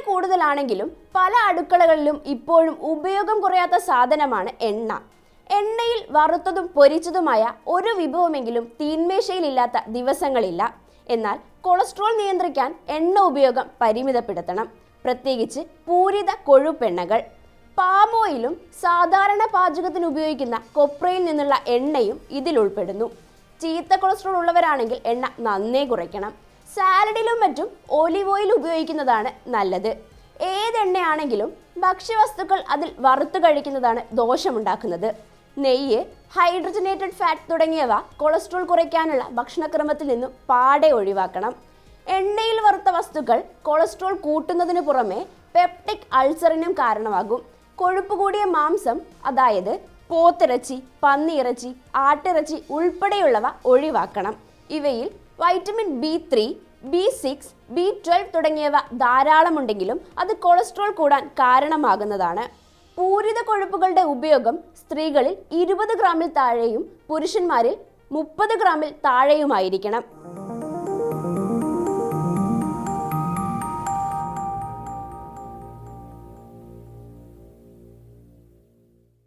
കൂടുതലാണെങ്കിലും പല അടുക്കളകളിലും ഇപ്പോഴും ഉപയോഗം കുറയാത്ത സാധനമാണ് എണ്ണ. എണ്ണയിൽ വറുത്തതും പൊരിച്ചതുമായ ഒരു വിഭവമെങ്കിലും തീന്മേശയിലില്ലാത്ത ദിവസങ്ങളില്ല. എന്നാൽ കൊളസ്ട്രോൾ നിയന്ത്രിക്കാൻ എണ്ണ ഉപയോഗം പരിമിതപ്പെടുത്തണം, പ്രത്യേകിച്ച് പൂരിത കൊഴുപ്പെണ്ണകൾ. പാം ഓയിലും സാധാരണ പാചകത്തിന് ഉപയോഗിക്കുന്ന കൊപ്രയിൽ നിന്നുള്ള എണ്ണയും ഇതിൽ ഉൾപ്പെടുന്നു. ചീത്ത കൊളസ്ട്രോൾ ഉള്ളവരാണെങ്കിൽ എണ്ണ നന്നേ കുറയ്ക്കണം. സാലഡിലും മറ്റും ഒലിവ് ഓയിൽ ഉപയോഗിക്കുന്നതാണ് നല്ലത്. ഏതെണ്ണയാണെങ്കിലും ഭക്ഷ്യവസ്തുക്കൾ അതിൽ വറുത്ത് കഴിക്കുന്നതാണ് ദോഷമുണ്ടാക്കുന്നത്. നെയ്യ്, ഹൈഡ്രജനേറ്റഡ് ഫാറ്റ് തുടങ്ങിയവ കൊളസ്ട്രോൾ കുറയ്ക്കാനുള്ള ഭക്ഷണക്രമത്തിൽ നിന്നും പാടെ ഒഴിവാക്കണം. എണ്ണയിൽ വറുത്ത വസ്തുക്കൾ കൊളസ്ട്രോൾ കൂട്ടുന്നതിന് പുറമെ പെപ്റ്റിക് അൾസറിനും കാരണമാകും. കൊഴുപ്പ് കൂടിയ മാംസം, അതായത് പോത്തിറച്ചി, പന്നിയിറച്ചി, ആട്ടിറച്ചി ഉൾപ്പെടെയുള്ളവ ഒഴിവാക്കണം. ഇവയിൽ വൈറ്റമിൻ B3, B6, B12 തുടങ്ങിയവ ധാരാളമുണ്ടെങ്കിലും അത് കൊളസ്ട്രോൾ കൂടാൻ കാരണമാകുന്നതാണ്. പൂരിത കൊഴുപ്പുകളുടെ ഉപയോഗം സ്ത്രീകളിൽ 20 ഗ്രാമിൽ താഴെയും പുരുഷന്മാരിൽ 30 ഗ്രാമിൽ താഴെയുമായിരിക്കണം.